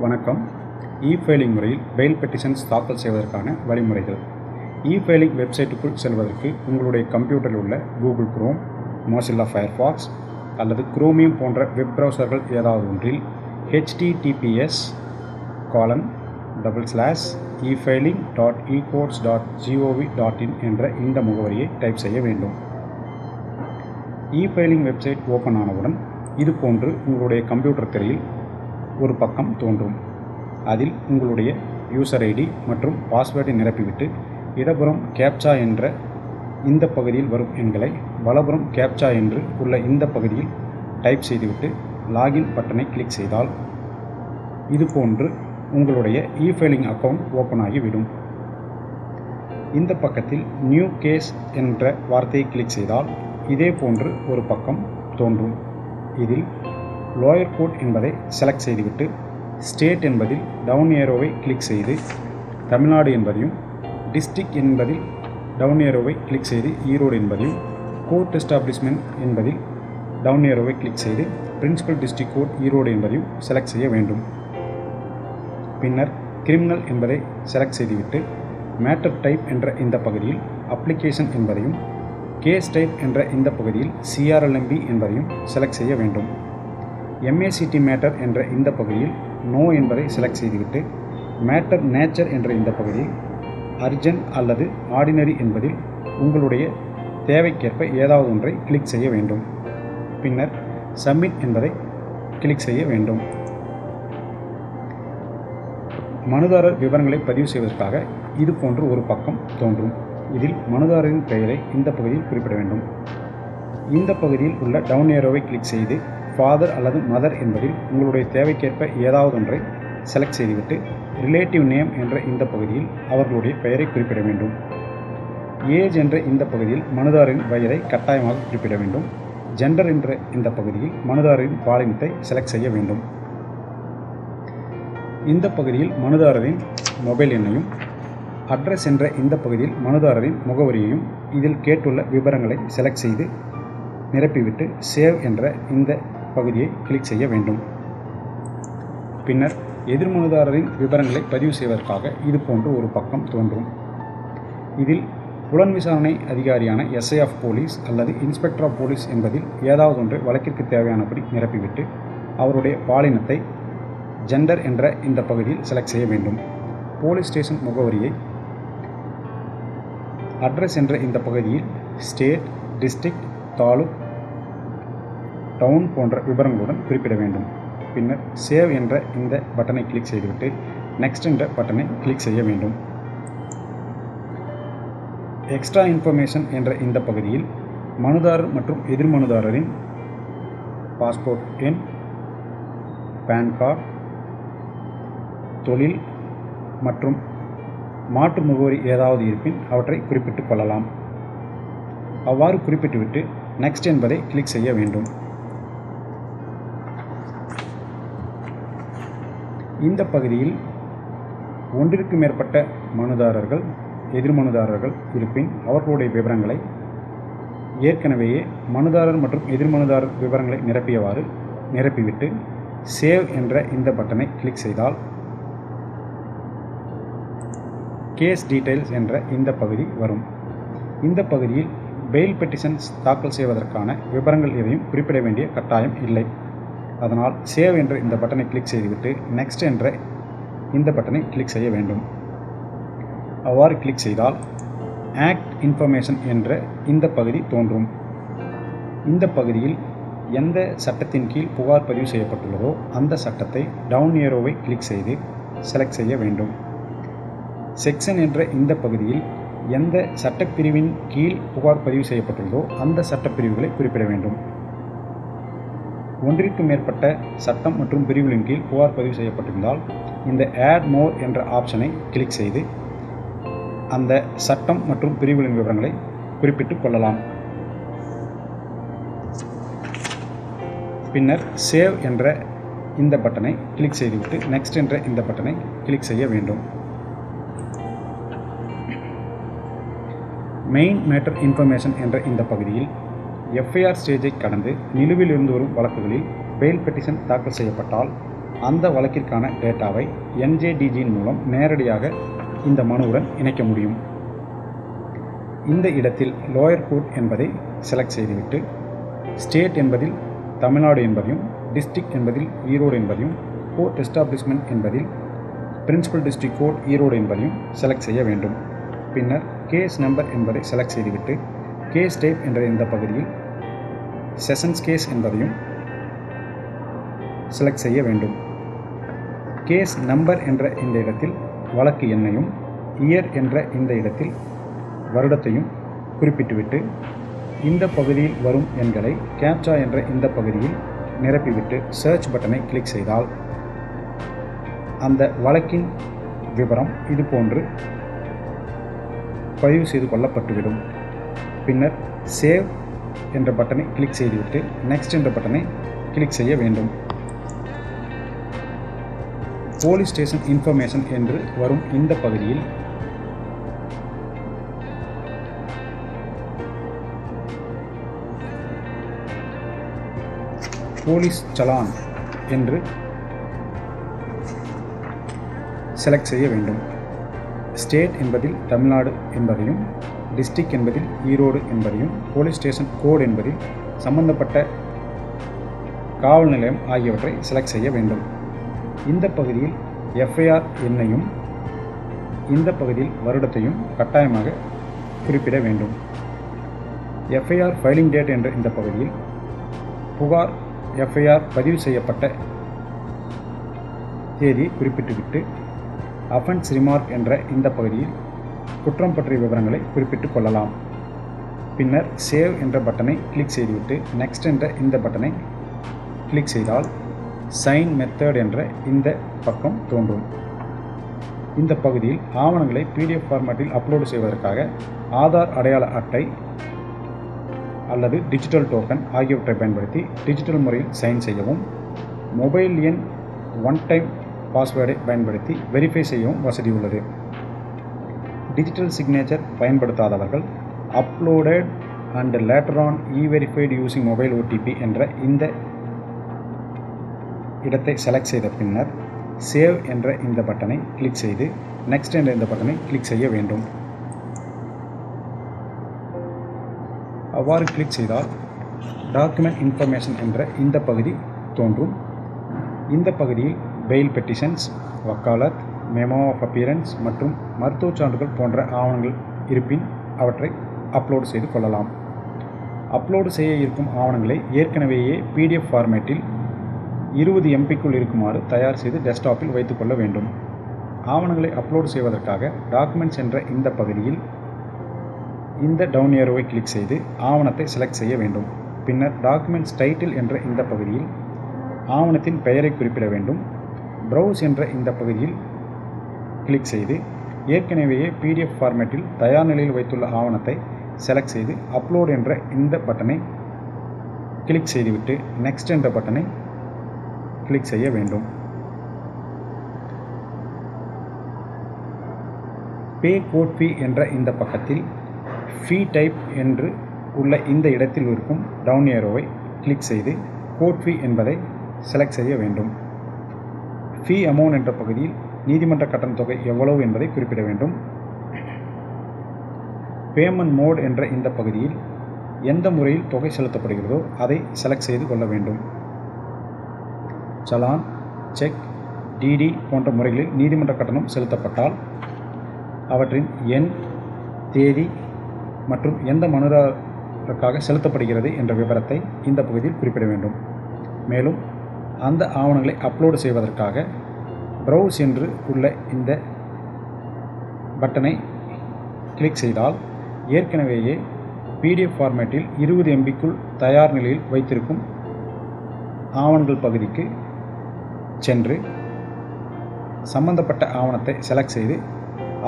வணக்கம். இ-ஃபைலிங் முறையில் fail petitions தாக்கல் செய்வதற்கான வழிமுறைகள். இ-ஃபைலிங் வெப்சைட்டுக்குள் செல்வதற்கு உங்களுடைய கம்ப்யூட்டரில் உள்ள கூகுள் குரோம், மொசில்லா ஃபயர்ஃபாக்ஸ் அல்லது குரோமியம் போன்ற வெப் ப்ரௌசர்கள் ஏதாவது ஒன்றில் https://efiling.ecourts.gov.in என்ற இந்த முகவரியை டைப் செய்ய வேண்டும். இ-ஃபைலிங் வெப்சைட் ஓப்பன் ஆனவுடன் இது போன்று உங்களுடைய கம்ப்யூட்டர் திரையில் ஒரு பக்கம் தோன்றும். அதில் உங்களுடைய யூசர் ஐடி மற்றும் பாஸ்வேர்டை நிரப்பிவிட்டு இடப்புறம் கேப்சா என்ற இந்த பகுதியில் வரும் எண்களை வலப்புறம் கேப்சா என்று உள்ள இந்த பகுதியில் டைப் செய்துவிட்டு லாகின் பட்டனை கிளிக் செய்தால் இது போன்று உங்களுடைய இ-ஃபைலிங் அக்கவுண்ட் ஓப்பன் ஆகிவிடும். இந்த பக்கத்தில் நியூ கேஸ் என்ற வார்த்தையை கிளிக் செய்தால் இதே போன்று ஒரு பக்கம் தோன்றும். இதில் லோயர் கோர்ட் என்பதை செலக்ட் செய்துவிட்டு ஸ்டேட் என்பதில் டவுன் ஏரோவை கிளிக் செய்து தமிழ்நாடு என்பதையும், டிஸ்ட்ரிக்ட் என்பதில் டவுன் ஏரோவை கிளிக் செய்து ஈரோடு என்பதையும், கோர்ட் எஸ்டாப்ளிஷ்மெண்ட் என்பதில் டவுன் ஏரோவை கிளிக் செய்து பிரின்சிபல் டிஸ்ட்ரிக்ட் கோர்ட் ஈரோடு என்பதையும் செலக்ட் செய்ய வேண்டும். பின்னர் கிரிமினல் என்பதை செலக்ட் செய்துவிட்டு மேட்டர் டைப் என்ற இந்த பகுதியில் அப்ளிகேஷன் என்பதையும், கேஸ் டைப் என்ற இந்த பகுதியில் CRLMB என்பதையும் செலக்ட் செய்ய வேண்டும். MACT மேட்டர் என்ற இந்த பகுதியில் நோ என்பதை செலக்ட் செய்துவிட்டு மேட்டர் நேச்சர் என்ற இந்த பகுதியில் அர்ஜென்ட் அல்லது ஆர்டினரி என்பதில் உங்களுடைய தேவைக்கேற்ப ஏதாவது ஒன்றை கிளிக் செய்ய வேண்டும். பின்னர் சப்மிட் என்பதை கிளிக் செய்ய வேண்டும். மனுதாரர் விவரங்களை பதிவு செய்வதற்காக இது போன்று ஒரு பக்கம் தோன்றும். இதில் மனுதாரரின் பெயரை இந்த பகுதியில் குறிப்பிட வேண்டும். இந்த பகுதியில் உள்ள டவுன் ஏரோவை கிளிக் செய்து ஃபாதர் அல்லது மதர் என்பதில் உங்களுடைய தேவைக்கேற்ப ஏதாவது ஒன்றை செலக்ட் செய்துவிட்டு ரிலேட்டிவ் நேம் என்ற இந்த பகுதியில் அவர்களுடைய பெயரை குறிப்பிட வேண்டும். ஏஜ் என்ற இந்த பகுதியில் மனுதாரரின் வயதை கட்டாயமாக குறிப்பிட வேண்டும். ஜெண்டர் என்ற இந்த பகுதியில் மனுதாரரின் பாலினத்தை செலக்ட் செய்ய வேண்டும். இந்த பகுதியில் மனுதாரரின் மொபைல் எண்ணையும், அட்ரஸ் என்ற இந்த பகுதியில் மனுதாரரின் முகவரியையும் இதில் கேட்டுள்ள விவரங்களை செலக்ட் செய்து நிரப்பிவிட்டு சேவ் என்ற இந்த பகுதியை கிளிக் செய்ய வேண்டும். பின்னர் எதிர்மனுதாரரின் விவரங்களை பதிவு செய்வதற்காக இது போன்று ஒரு பக்கம் தோன்றும். இதில் புலன் விசாரணை அதிகாரியான SI ஆஃப் போலீஸ் அல்லது இன்ஸ்பெக்டர் ஆஃப் போலீஸ் என்பதில் ஏதாவது ஒன்று வழக்கிற்கு தேவையானபடி நிரப்பிவிட்டு அவருடைய பாலினத்தை ஜெண்டர் என்ற இந்த பகுதியில் செலக்ட் செய்ய வேண்டும். போலீஸ் ஸ்டேஷன் முகவரியை அட்ரஸ் என்ற இந்த பகுதியில் ஸ்டேட், டிஸ்ட்ரிக்ட், தாலுக், டவுன் போன்ற விவரங்களுடன் குறிப்பிட வேண்டும். பின்னர் சேவ் என்ற இந்த பட்டனை கிளிக் செய்துவிட்டு நெக்ஸ்ட் என்ற பட்டனை கிளிக் செய்ய வேண்டும். எக்ஸ்ட்ரா இன்ஃபர்மேஷன் என்ற இந்த பகுதியில் மனுதாரர் மற்றும் எதிர்மனுதாரரின் பாஸ்போர்ட் எண், பேன் கார்டு, தொழில் மற்றும் மாற்று முகவரி ஏதாவது இருப்பின் அவற்றை குறிப்பிட்டுக் கொள்ளலாம். அவ்வாறு குறிப்பிட்டுவிட்டு நெக்ஸ்ட் என்பதை கிளிக் செய்ய வேண்டும். இந்த பகுதியில் ஒன்றிற்கு மேற்பட்ட மனுதாரர்கள், எதிர்மனுதாரர்கள் இருப்பின் அவர்களுடைய விவரங்களை ஏற்கனவேயே மனுதாரர் மற்றும் எதிர்மனுதாரர் விவரங்களை நிரப்பியவாறு நிரப்பிவிட்டு சேவ் என்ற இந்த பட்டனை கிளிக் செய்தால் கேஸ் டீடைல்ஸ் என்ற இந்த பகுதி வரும். இந்த பகுதியில் பெயில் பெட்டிஷன்ஸ் தாக்கல் செய்வதற்கான விவரங்கள் எதையும் குறிப்பிட வேண்டிய கட்டாயம் இல்லை. அதனால் சேவ் என்ற இந்த பட்டனை கிளிக் செய்துவிட்டு நெக்ஸ்ட் என்ற இந்த பட்டனை கிளிக் செய்ய வேண்டும். அவ்வாறு கிளிக் செய்தால் ஆக்ட் இன்ஃபர்மேஷன் என்ற இந்த பகுதி தோன்றும். இந்த பகுதியில் எந்த சட்டத்தின் கீழ் புகார் பதிவு செய்யப்பட்டுள்ளதோ அந்த சட்டத்தை டவுன் ஏரோவை கிளிக் செய்து செலக்ட் செய்ய வேண்டும். செக்ஷன் என்ற இந்த பகுதியில் எந்த சட்டப்பிரிவின் கீழ் புகார் பதிவு செய்யப்பட்டுள்ளதோ அந்த சட்டப்பிரிவுகளை குறிப்பிட வேண்டும். ஒன்றிற்கு மேற்பட்ட சட்டம் மற்றும் பிரிவுகளின் கீழ் புகார் பதிவு செய்யப்பட்டிருந்தால் இந்த ஆட் மோர் என்ற ஆப்ஷனை கிளிக் செய்து அந்த சட்டம் மற்றும் பிரிவுகளின் விவரங்களை குறிப்பிட்டுக் கொள்ளலாம். பின்னர் சேவ் என்ற இந்த பட்டனை கிளிக் செய்துவிட்டு நெக்ஸ்ட் என்ற இந்த பட்டனை கிளிக் செய்ய வேண்டும். மெயின் மேட்டர் இன்ஃபர்மேஷன் என்ற இந்த பகுதியில் FIR ஸ்டேஜை கடந்து நிலுவில் இருந்து வரும் வழக்குகளில் பெயில் பெட்டிஷன் தாக்கல் செய்யப்பட்டால் அந்த வழக்கிற்கான டேட்டாவை NJDGயின் மூலம் நேரடியாக இந்த மனுவுடன் இணைக்க முடியும். இந்த இடத்தில் லோயர் கோர்ட் என்பதை செலக்ட் செய்துவிட்டு ஸ்டேட் என்பதில் தமிழ்நாடு என்பதையும், டிஸ்ட்ரிக்ட் என்பதில் ஈரோடு என்பதையும், கோர்ட் எஸ்டாப்ளிஷ்மெண்ட் என்பதில் பிரின்சிபல் டிஸ்ட்ரிக்ட் கோர்ட் ஈரோடு என்பதையும் செலக்ட் செய்ய வேண்டும். பின்னர் கேஸ் நம்பர் என்பதை செலக்ட் செய்துவிட்டு கேஸ் டைப் என்ற இந்த பகுதியில் செஷன்ஸ் கேஸ் என்பதையும் செலக்ட் செய்ய வேண்டும். கேஸ் நம்பர் என்ற இந்த இடத்தில் வழக்கு எண்ணையும், இயர் என்ற இந்த இடத்தில் வருடத்தையும் குறிப்பிட்டுவிட்டு இந்த பகுதியில் வரும் எண்களை கேப்சா என்ற இந்த பகுதியில் நிரப்பிவிட்டு சர்ச் பட்டனை கிளிக் செய்தால் அந்த வழக்கின் விவரம் இதுபோன்று பதிவு செய்து கொள்ளப்பட்டுவிடும். பின்னர் சேவ் என்ற பட்டனை கிளிக் செய்துவிட்டு நெக்ஸ்ட் என்ற பட்டனை கிளிக் செய்ய வேண்டும். போலீஸ் ஸ்டேஷன் இன்ஃபர்மேஷன் என்று வரும் இந்த பகுதியில் போலீஸ் சலான் என்று செலக்ட் செய்ய வேண்டும். ஸ்டேட் என்பதில் தமிழ்நாடு என்பதையும், டிஸ்ட்ரிக்ட் என்பதில் ஈரோடு என்பதையும், போலீஸ் ஸ்டேஷன் கோட் என்பதில் சம்பந்தப்பட்ட காவல் நிலையம் ஆகியவற்றை செலக்ட் செய்ய வேண்டும். இந்த பகுதியில் FIR எண்ணையும் இந்த பகுதியில் வருடத்தையும் கட்டாயமாக குறிப்பிட வேண்டும். FIR ஃபைலிங் டேட் என்ற இந்த பகுதியில் புகார் FIR பதிவு செய்யப்பட்ட தேதியை குறிப்பிட்டுவிட்டு அஃபென்ஸ் ரிமார்க் என்ற இந்த பகுதியில் குற்றம் பற்றிய விவரங்களை குறிப்பிட்டுக் கொள்ளலாம். பின்னர் சேவ் என்ற பட்டனை கிளிக் செய்துவிட்டு நெக்ஸ்ட் என்ற இந்த பட்டனை கிளிக் செய்தால் சைன் மெத்தட் என்ற இந்த பக்கம் தோன்றும். இந்த பகுதியில் ஆவணங்களை PDF ஃபார்மேட்டில் அப்லோடு செய்வதற்காக ஆதார் அடையாள அட்டை அல்லது டிஜிட்டல் டோக்கன் ஆகியவற்றை பயன்படுத்தி டிஜிட்டல் முறையில் சைன் செய்யவும், மொபைல் எண் ஒன் டைம் பாஸ்வேர்டை பயன்படுத்தி வெரிஃபை செய்யவும் வசதி உள்ளது. டிஜிட்டல் சிக்னேச்சர் பயன்படுத்தாதவர்கள் uploaded and later on verified using mobile OTP என்ற இந்த இடத்தை செலக்ட் செய்த பின்னர் சேவ் என்ற இந்த பட்டனை கிளிக் செய்து நெக்ஸ்ட் என்ற இந்த பட்டனை கிளிக் செய்ய வேண்டும். அவ்வாறு கிளிக் செய்தால் டாக்குமெண்ட் இன்ஃபர்மேஷன் என்ற இந்த பகுதி தோன்றும். இந்த பகுதியில் bail petitions, vakalat, memo of appearance மற்றும் மருத்துவ சான்றுகள் போன்ற ஆவணங்கள் இருப்பின் அவற்றை அப்லோடு செய்து கொள்ளலாம். அப்லோடு செய்ய இருக்கும் ஆவணங்களை ஏற்கனவேயே PDF ஃபார்மேட்டில் 20 MBக்குள் இருக்குமாறு தயார் செய்து டெஸ்க்டாப்பில் வைத்துக்கொள்ள வேண்டும். ஆவணங்களை அப்லோடு செய்வதற்காக டாக்குமெண்ட்ஸ் என்ற இந்த பகுதியில் இந்த டவுன் ஏரோவை கிளிக் செய்து ஆவணத்தை செலக்ட் செய்ய வேண்டும். பின்னர் டாக்குமெண்ட்ஸ் டைட்டில் என்ற இந்த பகுதியில் ஆவணத்தின் பெயரை குறிப்பிட வேண்டும். ப்ரௌஸ் என்ற இந்த பகுதியில் கிளிக் செய்து ஏற்கனவேயே PDF ஃபார்மேட்டில் தயார் நிலையில் வைத்துள்ள ஆவணத்தை செலக்ட் செய்து அப்லோட் என்ற இந்த பட்டனை கிளிக் செய்துவிட்டு நெக்ஸ்ட் என்ற பட்டனை கிளிக் செய்ய வேண்டும். பே கோட் ஃபீ என்ற இந்த பக்கத்தில் ஃபீ டைப் என்று உள்ள இந்த இடத்தில் இருக்கும் டவுன் ஏரோவை கிளிக் செய்து கோட் ஃபீ என்பதை செலக்ட் செய்ய வேண்டும். ஃபீ அமௌண்ட் என்ற பகுதியில் நீதிமன்ற கட்டண தொகை எவ்வளவு என்பதை குறிப்பிட வேண்டும். பேமெண்ட் மோட் என்ற இந்த பகுதியில் எந்த முறையில் தொகை செலுத்தப்படுகிறதோ அதை செலக்ட் செய்து கொள்ள வேண்டும். சலான், செக், DD போன்ற முறைகளில் நீதிமன்ற கட்டணம் செலுத்தப்பட்டால் அவற்றின் எண், தேதி மற்றும் எந்த மனுதாரருக்காக செலுத்தப்படுகிறது என்ற விவரத்தை இந்த பகுதியில் குறிப்பிட வேண்டும். மேலும் அந்த ஆவணங்களை அப்லோடு செய்வதற்காக ப்ரௌஸ் என்று உள்ள இந்த பட்டனை கிளிக் செய்தால் ஏற்கனவேயே PDF ஃபார்மேட்டில் 20 MBக்குள் தயார் நிலையில் வைத்திருக்கும் ஆவணங்கள் பகுதிக்கு சென்று சம்பந்தப்பட்ட ஆவணத்தை செலக்ட் செய்து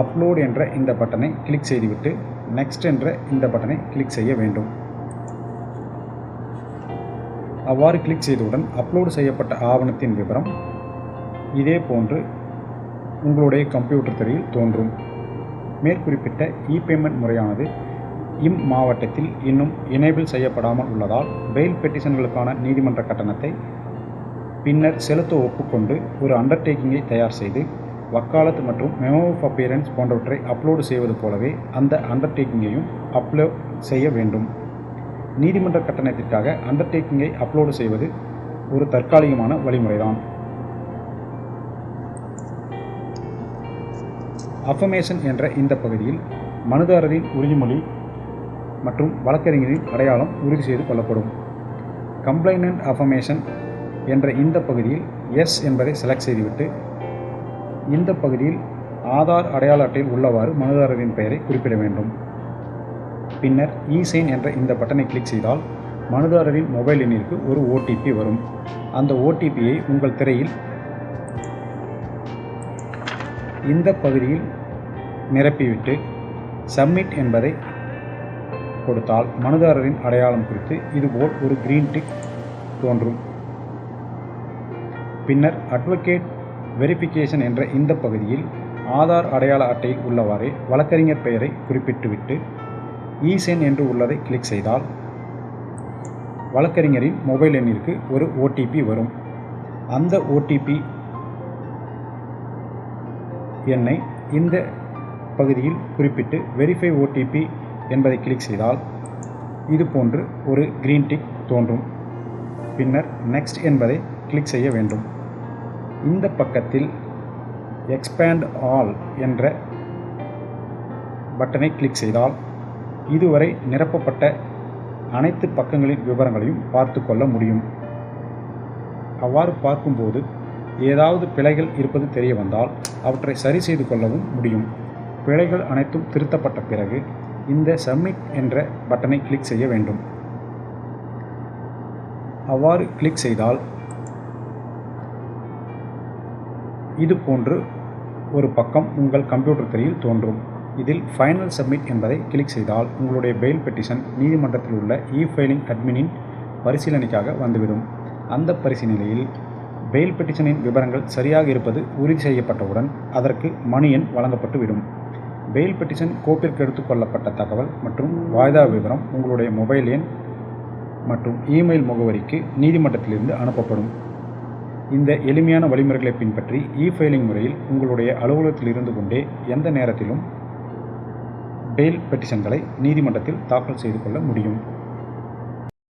அப்லோட் என்ற இந்த பட்டனை கிளிக் செய்துவிட்டு நெக்ஸ்ட் என்ற இந்த பட்டனை கிளிக் செய்ய வேண்டும். அவ்வாறு கிளிக் செய்தவுடன் அப்லோடு செய்யப்பட்ட ஆவணத்தின் விவரம் இதே போன்று உங்களுடைய கம்ப்யூட்டர் திரையில் தோன்றும். மேற்குறிப்பிட்ட பேமெண்ட் முறையானது மாவட்டத்தில் இன்னும் எனேபிள் செய்யப்படாமல் உள்ளதால் பெயில் பெட்டிஷன்களுக்கான நீதிமன்ற கட்டணத்தை பின்னர் செலுத்த ஒப்புக்கொண்டு ஒரு அண்டர்டேக்கிங்கை தயார் செய்து வக்காலத்து மற்றும் மெமோ ஆஃப் அப்பியரன்ஸ் போன்றவற்றை அப்லோடு செய்வது போலவே அந்த அண்டர்டேக்கிங்கையும் அப்லோட் செய்ய வேண்டும். நீதிமன்ற கட்டணத்திற்காக அண்டர்டேக்கிங்கை அப்லோடு செய்வது ஒரு தற்காலிகமான வழிமுறைதான். அஃபர்மேஷன் என்ற இந்த பகுதியில் மனுதாரரின் உறுதிமொழி மற்றும் வழக்கறிஞரின் அடையாளம் உறுதி செய்து கொள்ளப்படும். கம்ப்ளைனன்ட் அஃபர்மேஷன் என்ற இந்த பகுதியில் எஸ் என்பதை செலக்ட் செய்துவிட்டு இந்த பகுதியில் ஆதார் அடையாள அட்டையில் உள்ளவாறு மனுதாரரின் பெயரை குறிப்பிட வேண்டும். பின்னர் இ-சைன் என்ற இந்த பட்டனை கிளிக் செய்தால் மனுதாரரின் மொபைல் எண்ணிற்கு ஒரு OTP வரும். அந்த OTPயை உங்கள் திரையில் இந்த பகுதியில் நிரப்பிவிட்டு சப்மிட் என்பதை கொடுத்தால் மனுதாரரின் அடையாளம் குறித்து இதுபோல் ஒரு கிரீன் டிக் தோன்றும். பின்னர் அட்வொகேட் வெரிஃபிகேஷன் என்ற இந்த பகுதியில் ஆதார் அடையாள அட்டையில் உள்ளவாறே வழக்கறிஞர் பெயரை குறிப்பிட்டுவிட்டு இ-சைன் என்று உள்ளதை கிளிக் செய்தால் வழக்கறிஞரின் மொபைல் எண்ணிற்கு ஒரு OTP வரும். அந்த OTP எண்ணை இந்த பகுதியில் குறிப்பிட்டு வெரிஃபை OTP என்பதை கிளிக் செய்தால் இது போன்று ஒரு கிரீன் டிக் தோன்றும். பின்னர் நெக்ஸ்ட் என்பதை கிளிக் செய்ய வேண்டும். இந்த பக்கத்தில் எக்ஸ்பேண்ட் ஆல் என்ற பட்டனை கிளிக் செய்தால் இதுவரை நிரப்பப்பட்ட அனைத்து பக்கங்களின் விவரங்களையும் பார்த்து கொள்ள முடியும். அவ்வாறு பார்க்கும்போது ஏதாவது பிழைகள் இருப்பது தெரிய வந்தால் அவற்றை சரி செய்து கொள்ளவும் முடியும். பிழைகள் அனைத்தும் திருத்தப்பட்ட பிறகு இந்த சப்மிட் என்ற பட்டனை கிளிக் செய்ய வேண்டும். அவ்வாறு கிளிக் செய்தால் இது போன்று ஒரு பக்கம் உங்கள் கம்ப்யூட்டர் திரையில் தோன்றும். இதில் ஃபைனல் சப்மிட் என்பதை கிளிக் செய்தால் உங்களுடைய பெயில் பெட்டிஷன் நீதிமன்றத்தில் உள்ள இ-ஃபைலிங் அட்மினின் பரிசீலனைக்காக வந்துவிடும். அந்த பரிசீலனையில் பெயில் பெட்டிஷனின் விவரங்கள் சரியாக இருப்பது உறுதி செய்யப்பட்டவுடன் அதற்கு மணி எண் வழங்கப்பட்டுவிடும். பெயில் பெட்டிஷன் கோப்பிற்கு எடுத்துக்கொள்ளப்பட்ட தகவல் மற்றும் வாய்தா விவரம் உங்களுடைய மொபைல் எண் மற்றும் இமெயில் முகவரிக்கு நீதிமன்றத்திலிருந்து அனுப்பப்படும். இந்த எளிமையான வழிமுறைகளை பின்பற்றி இ-ஃபைலிங் முறையில் உங்களுடைய அலுவலகத்தில் இருந்து கொண்டே எந்த நேரத்திலும் பெயில் பெட்டிஷன்களை நீதிமன்றத்தில் தாக்கல் செய்து கொள்ள முடியும்.